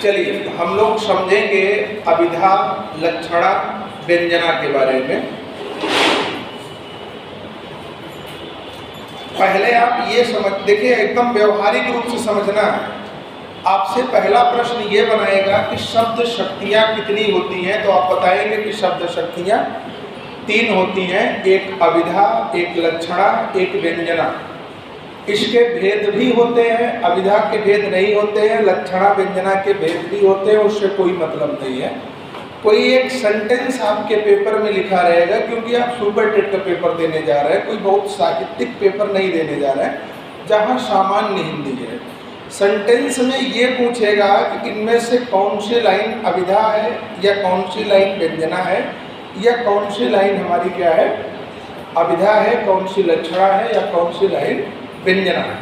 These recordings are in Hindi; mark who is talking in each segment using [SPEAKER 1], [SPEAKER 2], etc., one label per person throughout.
[SPEAKER 1] चलिए हम लोग समझेंगे अभिधा, लक्षणा, व्यंजना के बारे में। पहले आप ये समझ देखिए, एकदम व्यवहारिक रूप से समझना है। आपसे पहला प्रश्न ये बनाएगा कि शब्द शक्तियाँ कितनी होती हैं, तो आप बताएंगे कि शब्द शक्तियाँ 3 होती हैं, एक अभिधा, एक लक्षणा, एक व्यंजना। इसके भेद भी होते हैं, अभिधा के भेद नहीं होते हैं, लक्षणा व्यंजना के भेद भी होते हैं, उससे कोई मतलब नहीं है। कोई एक सेंटेंस आपके पेपर में लिखा रहेगा, क्योंकि आप सुपर टेट का पेपर देने जा रहे हैं, कोई बहुत साहित्यिक पेपर नहीं देने जा रहे हैं जहाँ सामान्य हिंदी है। सेंटेंस में ये पूछेगा कि इनमें से कौन सी लाइन अभिधा है, या कौन सी लाइन व्यंजना है, या कौन सी लाइन हमारी क्या है, अभिधा है, कौन सी लक्षणा है, या कौन सी लाइन व्यंजना है।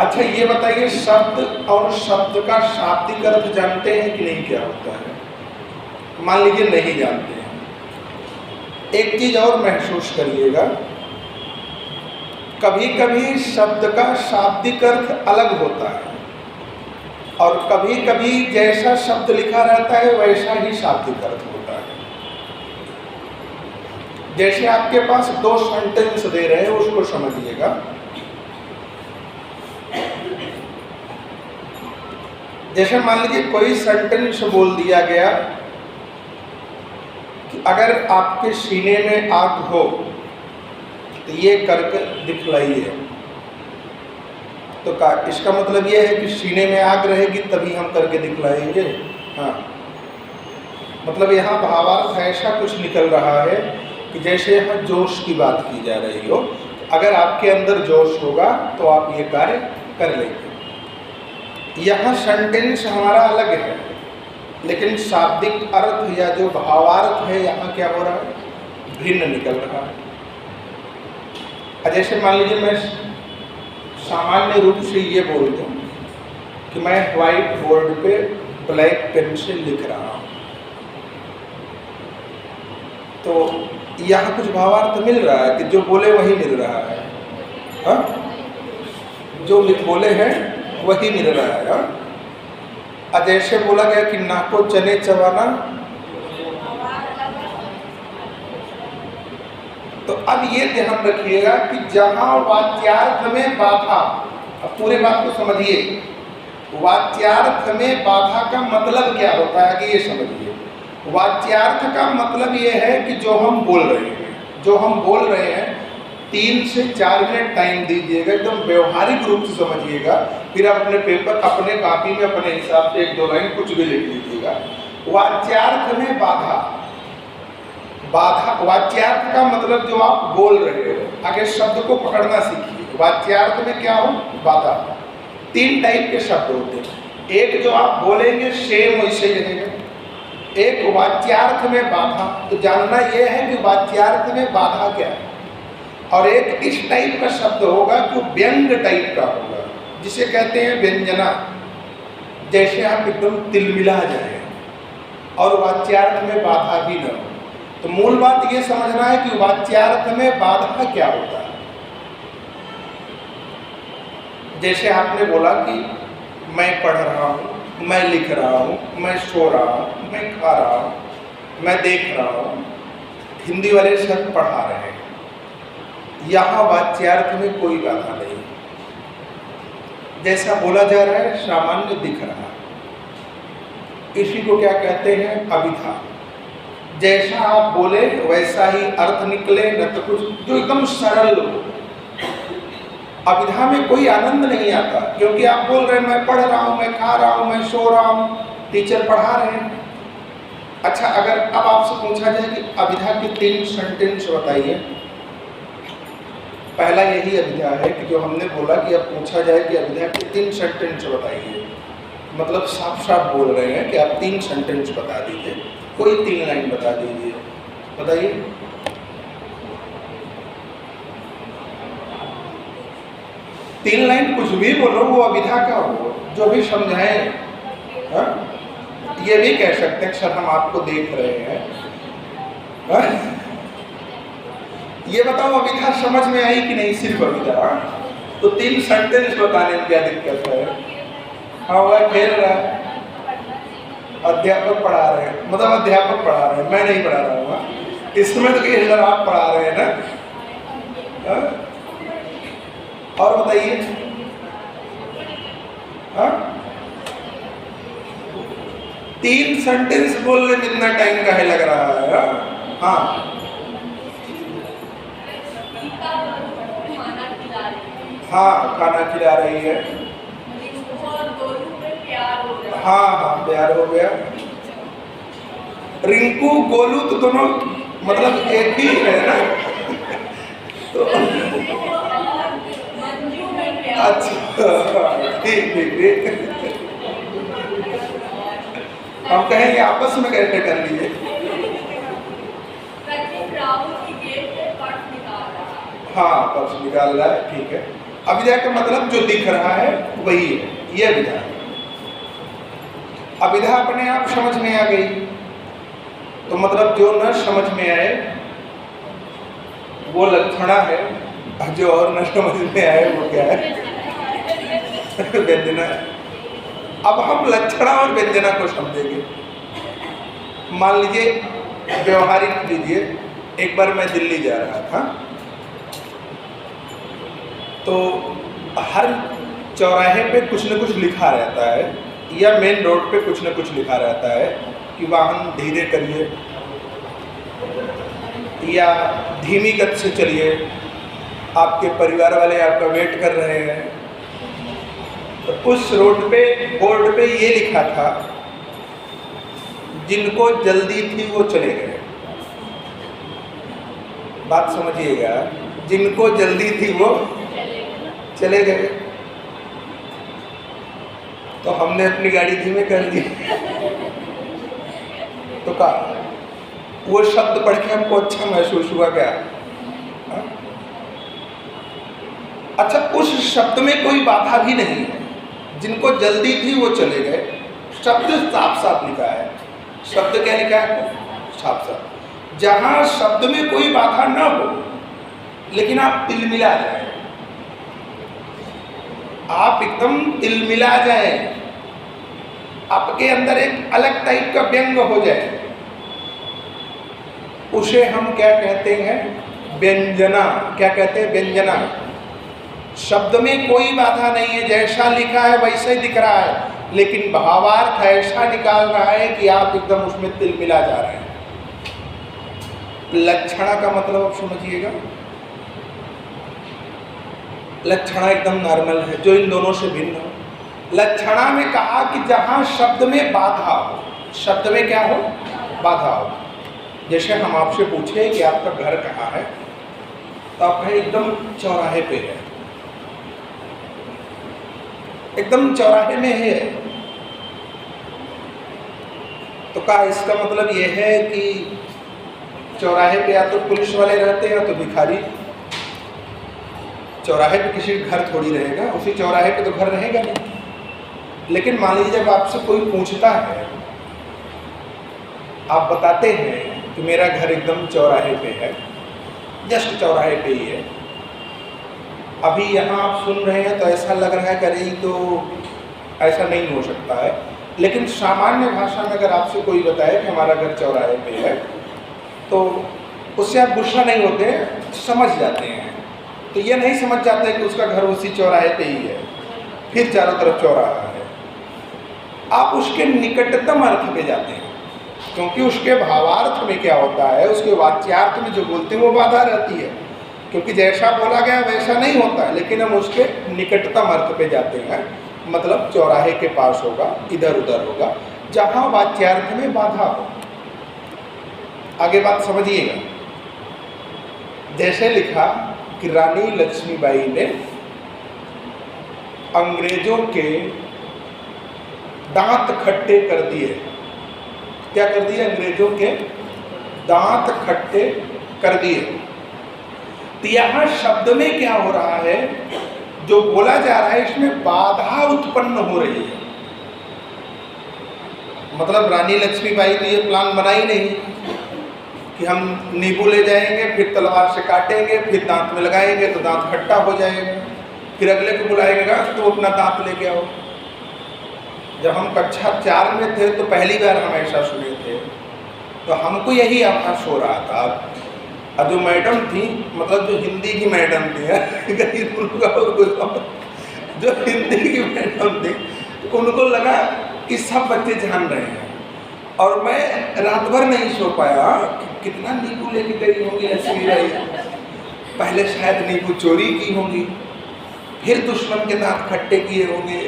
[SPEAKER 1] अच्छा ये बताइए, शब्द और शब्द का शाब्दिक अर्थ जानते हैं कि नहीं, क्या होता है? मान लीजिए नहीं जानते हैं। एक चीज और महसूस करिएगा, कभी कभी शब्द का शाब्दिक अर्थ अलग होता है, और कभी कभी जैसा शब्द लिखा रहता है वैसा ही शाब्दिक अर्थ होता है। जैसे आपके पास 2 सेंटेंस दे रहे हैं, उसको समझिएगा। जैसे मान लीजिए कोई सेंटेंस बोल दिया गया कि अगर आपके सीने में आग हो तो ये करके दिखलाइए। तो इसका मतलब ये है कि सीने में आग रहेगी तभी हम करके दिखलाएंगे। हाँ, मतलब यहाँ भावार्थ ऐसा कुछ निकल रहा है कि जैसे यहाँ जोश की बात की जा रही हो, अगर आपके अंदर जोश होगा तो आप ये कार्य कर लेंगे। यहाँ सेंटेंस हमारा अलग है, लेकिन शाब्दिक अर्थ या जो भावार्थ है यहाँ क्या हो रहा है, भिन्न निकल रहा है। जैसे मान लीजिए मैं सामान्य रूप से ये बोल दूँ कि मैं व्हाइट बोर्ड पे ब्लैक पेन से लिख रहा हूँ, तो यहाँ कुछ भावार्थ मिल रहा है कि जो बोले वही मिल रहा है। हाँ, जो बोले हैं वही मिल रहा है। हाँ, जैसे बोला गया कि नाको चने चबाना, तो अब ये ध्यान रखिएगा कि जहां वाच्यार्थ में बाधा, अब पूरे बात को समझिए, वाच्यार्थ में बाधा का मतलब क्या होता है कि ये समझिए। वाच्यार्थ का मतलब ये है कि जो हम बोल रहे हैं 3 से 4 मिनट टाइम दीजिएगा, एकदम व्यवहारिक रूप से समझिएगा। फिर आप अपने पेपर, अपने कॉपी में अपने हिसाब से 1-2 लाइन कुछ भी लिख लीजिएगा। वाच्यार्थ में बाधा, वाच्यार्थ का मतलब जो आप बोल रहे हो, आगे शब्द को पकड़ना सीखिए। वाच्यार्थ में क्या हो, बाधा। 3 टाइप के शब्द होते हैं। एक जो आप बोलेंगे सेम वैसे ही रहेगा, एक वाच्यार्थ में बाधा, तो जानना यह है कि वाच्यार्थ में बाधा क्या है। और एक इस टाइप का शब्द होगा जो व्यंग टाइप का होगा, जिसे कहते हैं व्यंजना। जैसे आप एकदम तिलमिला जाए और वाच्यार्थ में बाधा भी न हो। तो मूल बात ये समझना है कि वाच्यार्थ में बाधा क्या होता है। जैसे आपने बोला कि मैं पढ़ रहा हूँ, मैं लिख रहा हूँ, मैं सो रहा हूँ, मैं खा रहा हूँ, मैं देख रहा हूँ, हिंदी वाले शब्द पढ़ा रहे हैं, यहाँ वाच्यार्थ में कोई बाधा नहीं। जैसा बोला जा रहा है सामान्य दिख रहा है, इसी को क्या कहते हैं, अभिधा। जैसा आप बोले वैसा ही अर्थ निकले, न तो कुछ जो एकदम सरल हो। अभिधा में कोई आनंद नहीं आता, क्योंकि आप बोल रहे हैं मैं पढ़ रहा हूँ, मैं खा रहा हूँ, मैं सो रहा हूँ, टीचर पढ़ा रहे हैं। अच्छा, अगर अब आपसे पूछा जाए कि अभिधा के 3 सेंटेंस बताइए, पहला यही अभिधा है कि जो हमने बोला कि अब पूछा जाए कि अभिधा के 3 सेंटेंस बताइए, मतलब साफ साफ बोल रहे हैं कि आप 3 सेंटेंस बता दीजिए, कोई 3 लाइन बता दीजिए, बताइए। तीन लाइन कुछ भी बोलो, वो अभिधा का हो, जो भी समझाएं। हाँ, ये भी कह सकते हैं सर हम आपको देख रहे हैं। हाँ? ये बताओ अभिधा समझ में आई कि नहीं, सिर्फ अभिधा। तो 3 सेंटेंस बताने में क्या दिक्कत है? हाँ वह खेल रहा है, अध्यापक पढ़ा रहे हैं, मतलब अध्यापक पढ़ा रहे हैं, मैं नहीं पढ़ा रहा हूँ। इसमें तो कहीं आप पढ़ा रहे हैं ना। हाँ? और बताइए। हाँ? 3 सेंटेंस बोलने में इतना टाइम काहे लग रहा है? हाँ हाँ खाना खिला रही है। हाँ हाँ प्यार हो गया। रिंकू गोलू तो दोनों मतलब एक ही है ना। तो अच्छा ठीक ठीक ठीक, हम कहेंगे आपस में कैसे कर लीजिए। हाँ पर्स निकाल रहा है, ठीक है। अभिधा का मतलब जो दिख रहा है वही है, ये अभिधा। अभिधा अपने आप समझ में आ गई, तो मतलब जो न समझ में आए वो लक्षणा है, जो और न समझ में आए वो क्या है? व्यंजना। अब हम लक्षणा और व्यंजना को समझेंगे। मान लीजिए व्यवहारिक लीजिए, एक बार मैं दिल्ली जा रहा था, तो हर चौराहे पे कुछ न कुछ लिखा रहता है, या मेन रोड पे कुछ न कुछ लिखा रहता है कि वाहन धीरे करिए या धीमी गति से चलिए, आपके परिवार वाले आपका वेट कर रहे हैं। तो उस रोड पे बोर्ड पे ये लिखा था, जिनको जल्दी थी वो चले गए। बात समझिएगा, जिनको जल्दी थी वो चले गए। तो हमने अपनी गाड़ी धीमे कर दी। तो कहा वो शब्द पढ़ के हमको अच्छा महसूस हुआ क्या? हा? अच्छा, उस शब्द में कोई बाधा भी नहीं है। जिनको जल्दी थी वो चले गए, शब्द साफ साफ लिखा है। शब्द क्या लिखा है? साफ साफ। जहां शब्द में कोई बाधा ना हो लेकिन आप तिलमिला जाए, आप एकदम तिलमिला जाए, आपके अंदर एक अलग टाइप का व्यंग हो जाए, उसे हम क्या कहते हैं? व्यंजना। क्या कहते हैं? व्यंजना। शब्द में कोई बाधा नहीं है, जैसा लिखा है वैसा ही दिख रहा है, लेकिन भावार्थ ऐसा निकाल रहा है कि आप एकदम उसमें तिलमिला जा रहे हैं। लक्षणा का मतलब आप समझिएगा। लक्षणा एकदम नॉर्मल है, जो इन दोनों से भिन्न हो। लक्षणा में कहा कि जहां शब्द में बाधा हो, शब्द में क्या हो? बाधा हो। जैसे हम आपसे पूछे कि आपका घर कहाँ है, तो आप कहें एकदम चौराहे पे है, एकदम चौराहे में है। तो क्या इसका मतलब यह है कि चौराहे पे या तो पुलिस वाले रहते हैं या तो भिखारी? चौराहे पे किसी का घर थोड़ी रहेगा, उसी चौराहे पे तो घर रहेगा नहीं। लेकिन मान लीजिए जब आपसे कोई पूछता है, आप बताते हैं कि मेरा घर एकदम चौराहे पे है, जस्ट चौराहे पे ही है। अभी यहाँ आप सुन रहे हैं तो ऐसा लग रहा है कि अरे तो ऐसा नहीं हो सकता है, लेकिन सामान्य भाषा में अगर आपसे कोई बताए कि हमारा घर चौराहे पे है, तो उससे आप गुस्सा नहीं होते, समझ जाते हैं। तो ये नहीं समझ जाते कि उसका घर उसी चौराहे पे ही है, फिर चारों तरफ चौराहा है। आप उसके निकटतम अर्थ पे जाते हैं, क्योंकि उसके भावार्थ में क्या होता है, उसके वाच्यार्थ में जो बोलते हैं वो बाधा रहती है, क्योंकि जैसा बोला गया वैसा नहीं होता है। लेकिन हम उसके निकटतम अर्थ पे जाते हैं, मतलब चौराहे के पास होगा, इधर उधर होगा, जहाँ वाच्यार्थ में बाधा हो। आगे बात समझिएगा। जैसे लिखा कि रानी लक्ष्मीबाई ने अंग्रेजों के दांत खट्टे कर दिए। क्या कर दिए? अंग्रेजों के दांत खट्टे कर दिए। तो यहाँ शब्द में क्या हो रहा है, जो बोला जा रहा है इसमें बाधा उत्पन्न हो रही है। मतलब रानी लक्ष्मीबाई ने ये प्लान बनाई नहीं कि हम नींबू ले जाएंगे, फिर तलवार से काटेंगे, फिर दांत में लगाएंगे तो दांत खट्टा हो जाएगा, फिर अगले को बुलाएगा तो अपना दांत लेके आओ। जब हम कक्षा 4 में थे तो पहली बार हम ऐसा सुने थे, तो हमको यही आभास हो रहा था। और जो मैडम थी, मतलब जो हिंदी की मैडम थी जो हिंदी की मैडम थी, उनको लगा कि सब बच्चे जान रहे हैं। और मैं रात भर नहीं सो पाया कि कितना नींबू लेके गई होंगी लक्ष्मी बाई। पहले शायद नींबू चोरी की होंगी, फिर दुश्मन के दांत खट्टे किए होंगे,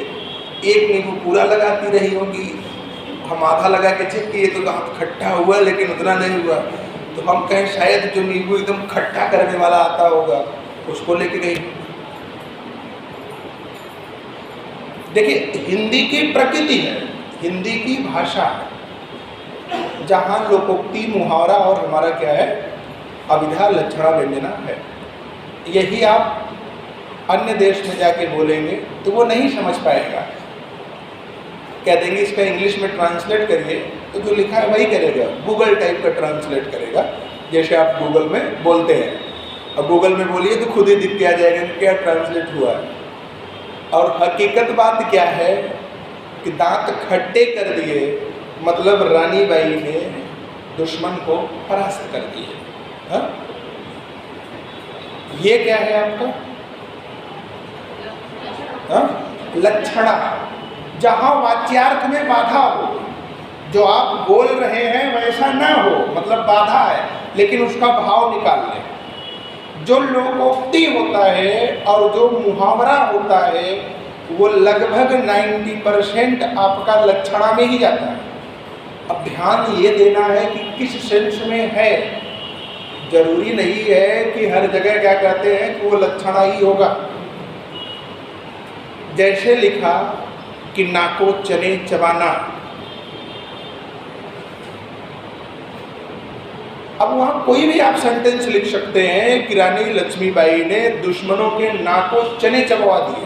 [SPEAKER 1] एक नींबू पूरा लगाती रही होगी, हम आधा लगा के चेक किए तो दांत खट्टा हुआ लेकिन उतना नहीं हुआ। तो हम कहें शायद जो नींबू एकदम खट्टा करने वाला आता होगा उसको लेके गई। देखिए, हिंदी की प्रकृति है, हिंदी की भाषा है, जहाँ लोकोक्ति, मुहावरा और हमारा क्या है, अभिधा, लक्षणा, व्यंजना है। यही आप अन्य देश में जाके बोलेंगे तो वो नहीं समझ पाएगा, कह देंगे इसका इंग्लिश में ट्रांसलेट करिए, तो जो लिखा है वही करेगा, गूगल टाइप का ट्रांसलेट करेगा, जैसे आप गूगल में बोलते हैं। और गूगल में बोलिए तो खुद ही दिख के आ जाएगा कि क्या ट्रांसलेट हुआ है। और हकीकत बात क्या है कि दांत खट्टे कर दिए, मतलब रानी बाई ने दुश्मन को परास्त कर दिए। हाँ? ये क्या है आपका? हाँ? लक्षणा, जहाँ वाच्यार्थ में बाधा हो, जो आप बोल रहे हैं वैसा ना हो, मतलब बाधा है, लेकिन उसका भाव निकाल लें। जो लोकोक्ति होता है और जो मुहावरा होता है वो लगभग 90% आपका लक्षणा में ही जाता है। अब ध्यान ये देना है कि किस सेंस में है, जरूरी नहीं है कि हर जगह क्या कहते हैं कि वो लक्षणा ही होगा। जैसे लिखा कि नाको चने चबाना, अब वहाँ कोई भी आप सेंटेंस लिख सकते हैं कि रानी लक्ष्मीबाई ने दुश्मनों के नाको चने चबवा दिए,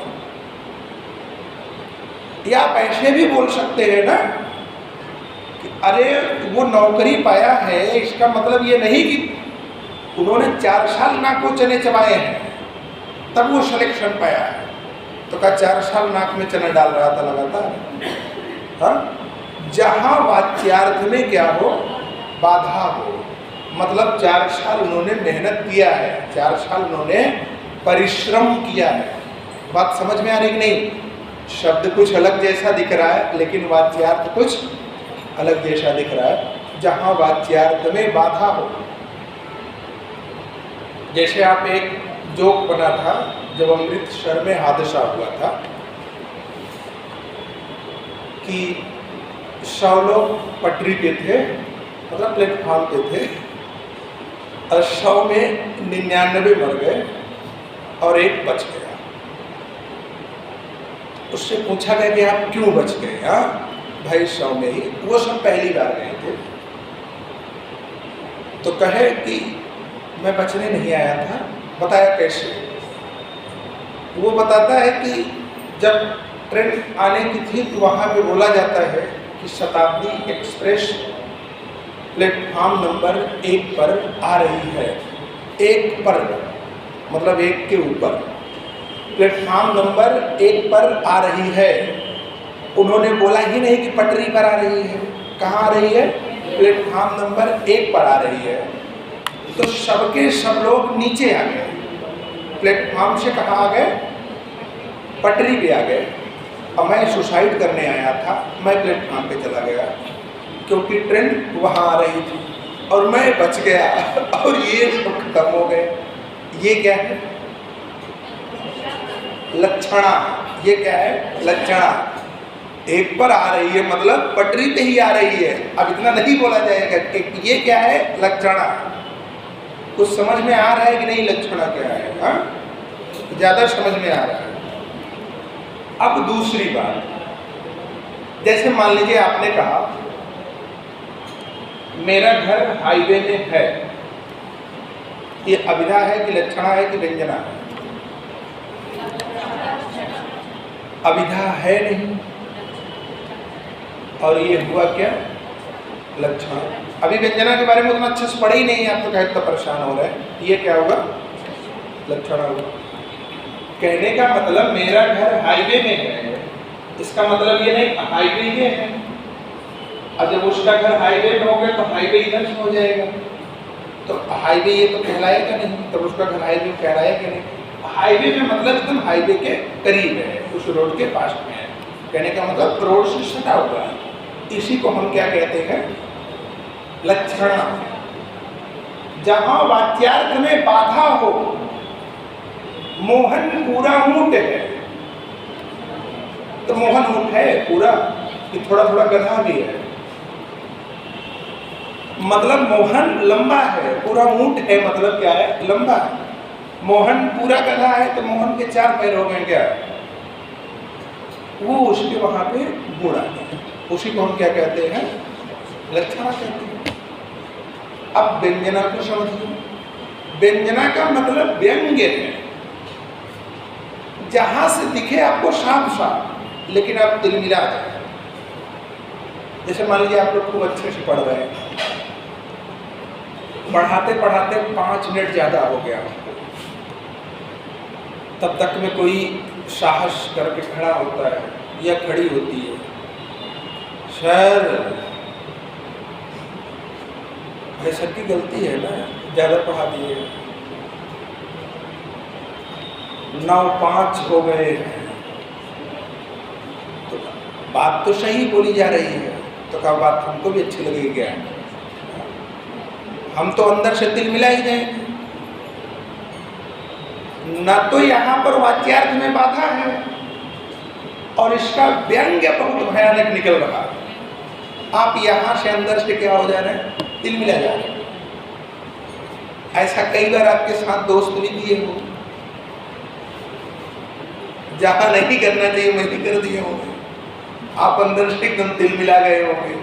[SPEAKER 1] या आप ऐसे भी बोल सकते हैं ना कि अरे वो नौकरी पाया है, इसका मतलब ये नहीं कि उन्होंने 4 साल नाको चने चबाए हैं तब वो सिलेक्शन पाया है। तो क्या 4 साल नाक में चना डाल रहा था लगातार? हाँ, जहाँ वाच्यार्थ में क्या हो, बाधा हो, मतलब 4 साल उन्होंने मेहनत किया है, 4 साल उन्होंने परिश्रम किया है। बात समझ में आ रही कि नहीं? शब्द कुछ अलग जैसा दिख रहा है लेकिन वाच्यार्थ कुछ अलग जैसा दिख रहा है। जहाँ वाच्यार्थ में बाधा हो, जैसे आप एक जोक बना था जब अमृतसर में हादसा हुआ था कि 100 लोग पटरी पे थे, मतलब प्लेटफॉर्म पे थे, और 100 में 99 मर गए और एक बच गया। उससे पूछा गया कि आप क्यों बच गए? हाँ भाई, 100 में ही, वो सब पहली बार गए थे। तो कहे कि मैं बचने नहीं आया था। बताया कैसे? वो बताता है कि जब ट्रेन आने की थी तो वहाँ पे बोला जाता है कि शताब्दी एक्सप्रेस प्लेटफॉर्म नंबर 1 पर आ रही है। 1 पर मतलब 1 के ऊपर, प्लेटफॉर्म नंबर 1 पर आ रही है। उन्होंने बोला ही नहीं कि पटरी पर आ रही है। कहाँ आ रही है? प्लेटफॉर्म नंबर 1 पर आ रही है। तो सबके सब लोग नीचे आ गए, प्लेटफॉर्म से कहाँ आ गए? पटरी पे आ गए। अब मैं सुसाइड करने आया था, मैं प्लेटफॉर्म पे चला गया क्योंकि ट्रेन वहाँ आ रही थी और मैं बच गया और ये सब खत्म हो गए। ये क्या है? लक्षणा। ये क्या है? लक्षणा। 1 पर आ रही है मतलब पटरी पे ही आ रही है। अब इतना नहीं बोला जाएगा कि ये क्या है? लक्षणा। कुछ समझ में आ रहा है कि नहीं? लक्षणा क्या है? हाँ, ज़्यादा समझ में आ रहा है। अब दूसरी बात, जैसे मान लीजिए आपने कहा मेरा घर हाईवे में है, ये अभिधा है कि लक्षणा है कि व्यंजना है? अभिधा है नहीं, और ये हुआ क्या? लक्षण। अभी व्यंजना के बारे में उतना अच्छे से पढ़े ही नहीं, आप तो कहते तो परेशान हो रहे हैं। ये क्या होगा? लक्षण होगा। कहने का मतलब मेरा घर हाईवे में है, इसका मतलब ये नहीं हाईवे ये है, अब जब उसका घर हाईवे में हो गया तो हाईवे इधर से हो जाएगा, तो हाईवे ये तो कहलाएगा नहीं, तब उसका घर हाईवे कहलाएगा नहीं। हाईवे में मतलब एकदम हाईवे के करीब है, उस रोड के पास में है, कहने का मतलब रोड से सटा हुआ है। इसी को हम क्या कहते हैं, लक्षणा। जहां वाच्यार्थ में बाधा हो, मोहन पूरा ऊंट है, तो मोहन ऊंट है पूरा कि थोड़ा थोड़ा गधा भी है, मतलब मोहन लंबा है, पूरा ऊंट है मतलब क्या है, लंबा है। मोहन पूरा गधा है तो मोहन के 4 पैर हो गए क्या, वो उसके वहां पे गुण आ गया, उसी को हम क्या कहते हैं, लक्षणा कहते हैं। अब व्यंजना को समझिए, व्यंजना का मतलब व्यंग्य है, जहां से दिखे आपको साफ साफ लेकिन आप दिल मिला जाए। जैसे मान लीजिए आप लोग खूब अच्छे से पढ़ रहे हैं, पढ़ाते पढ़ाते 5 मिनट ज़्यादा हो गया, तब तक में कोई साहस करके खड़ा होता है या खड़ी होती है, सर भाई सर की गलती है ना, ज़्यादा पढ़ा दिए, 9-5 हो गए हैं, तो बात तो सही बोली जा रही है, तो क्या बात हमको भी अच्छी लगेगी क्या, हम तो अंदर से दिल मिला ही जाएंगे। न तो यहाँ पर वाच्यार्थ में बाधा है और इसका व्यंग्य बहुत भयानक निकल रहा है, आप यहाँ से अंदर से क्या हो जा रहे हैं, दिल मिला जा रहे हैं। ऐसा कई बार आपके साथ दोस्त भी किए हो, जहाँ नहीं करना चाहिए वहीं भी कर दिए होंगे, आप अंदर से एकदम दिल मिला गए होंगे,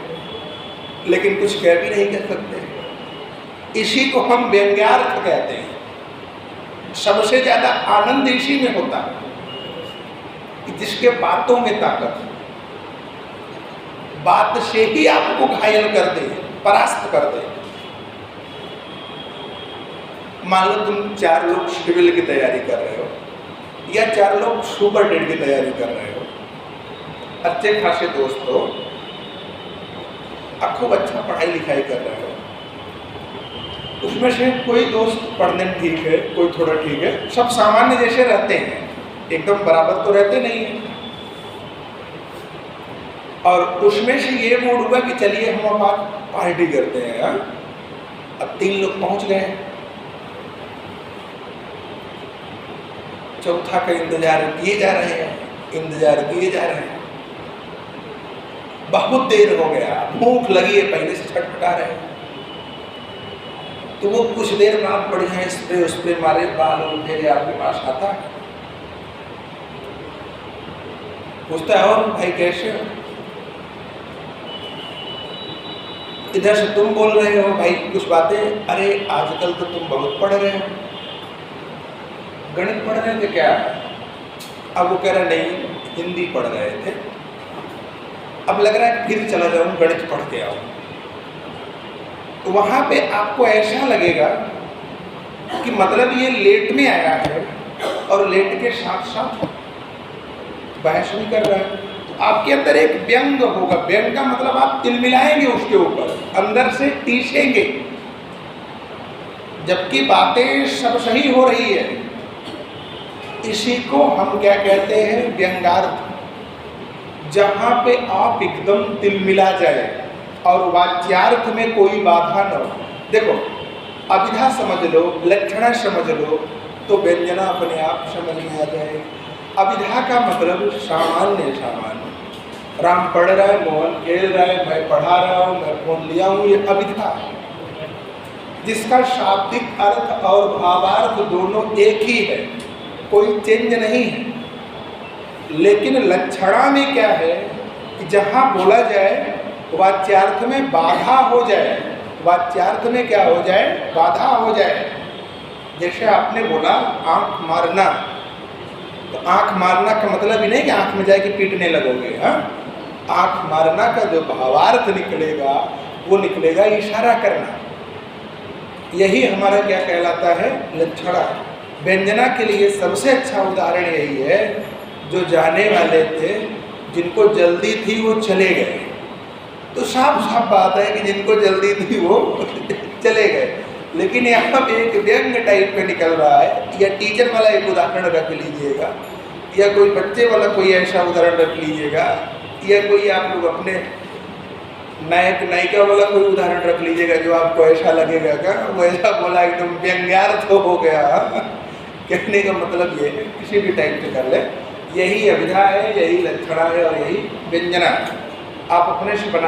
[SPEAKER 1] लेकिन कुछ कह भी नहीं कर सकते। इसी को हम व्यंग्यार्थ कहते हैं। सबसे ज्यादा आनंद इसी में होता है कि जिसके बातों में ताकत है, बात से ही आपको घायल कर दे, परास्त कर दे। मान लो तुम 4 लोग सिविल की तैयारी कर रहे हो या 4 लोग सुपर टेट की तैयारी कर रहे हो, अच्छे खासे दोस्त हो, खूब अच्छा पढ़ाई लिखाई कर रहे हो, उसमें से कोई दोस्त पढ़ने में ठीक है, कोई थोड़ा ठीक है, सब सामान्य जैसे रहते हैं, एकदम बराबर तो रहते नहीं हैं। और उसमें से ये मूड हुआ कि चलिए हम आज पार्टी करते हैं, हाँ? अब 3 लोग पहुंच गए, चौथा का इंतजार किए जा रहे हैं, इंतजार किए जा रहे हैं, बहुत देर हो गया, भूख लगी है, पहले से छटपटा रहे हैं, तो वो कुछ देर बाद बढ़िया स्प्रे उस्प्रे मारे, बाल फेरे आपके पास आता है, पूछता है और भाई कैसे हो, इधर से तुम बोल रहे हो भाई कुछ बातें, अरे आजकल तो तुम बहुत पढ़ रहे हो, गणित पढ़ रहे थे क्या, अब वो कह रहा नहीं हिंदी पढ़ रहे थे, अब लग रहा है फिर चला जाऊं गणित पढ़ के आऊं। तो वहाँ पे आपको ऐसा लगेगा कि मतलब ये लेट में आया है और लेट के साथ साथ बहस भी कर रहा है, तो आपके अंदर एक व्यंग होगा, व्यंग का मतलब आप तिल मिलाएंगे उसके ऊपर, अंदर से टीसेंगे, जबकि बातें सब सही हो रही है। इसी को हम क्या कहते हैं, व्यंगार्थ, जहाँ पे आप एकदम तिल मिला जाए और वाच्यार्थ में कोई बाधा न हो। देखो अभिधा समझ लो, लक्षणा समझ लो, तो व्यंजना अपने आप समझ में आ जाए। अभिधा का मतलब सामान्य सामान्य, राम पढ़ रहा है, मोहन खेल रहा है, मैं पढ़ा रहा हूँ, मैं फोन लिया हूँ, ये अभिधा है, जिसका शाब्दिक अर्थ और भावार्थ दोनों एक ही है, कोई चेंज नहीं है। लेकिन लक्षणा में क्या है कि जहाँ बोला जाए वाच्यार्थ में बाधा हो जाए, वाच्यार्थ में क्या हो जाए, बाधा हो जाए। जैसे आपने बोला आंख मारना, तो आंख मारना का मतलब ही नहीं कि आंख में जाके पीटने लगोगे, हाँ? आंख मारना का जो भावार्थ निकलेगा वो निकलेगा इशारा करना, यही हमारा क्या कहलाता है, लक्षणा। व्यंजना के लिए सबसे अच्छा उदाहरण यही है, जो जाने वाले थे जिनको जल्दी थी वो चले गए। तो साफ साफ बात है कि जिनको जल्दी थी वो चले गए। लेकिन यहाँ पे एक व्यंग टाइप में निकल रहा है, या टीचर वाला एक उदाहरण रख लीजिएगा, या कोई बच्चे वाला कोई ऐसा उदाहरण रख लीजिएगा, या कोई आप लोग अपने नायक नायिका वाला कोई उदाहरण रख लीजिएगा जो आपको ऐसा लगेगा क्या वो ऐसा बोला एकदम व्यंग्यार्थ हो गया। कहने का मतलब ये है, किसी भी टाइप से कर ले, यही अभिधा है, यही लक्षणा है और यही व्यंजना है। आप अपने से बना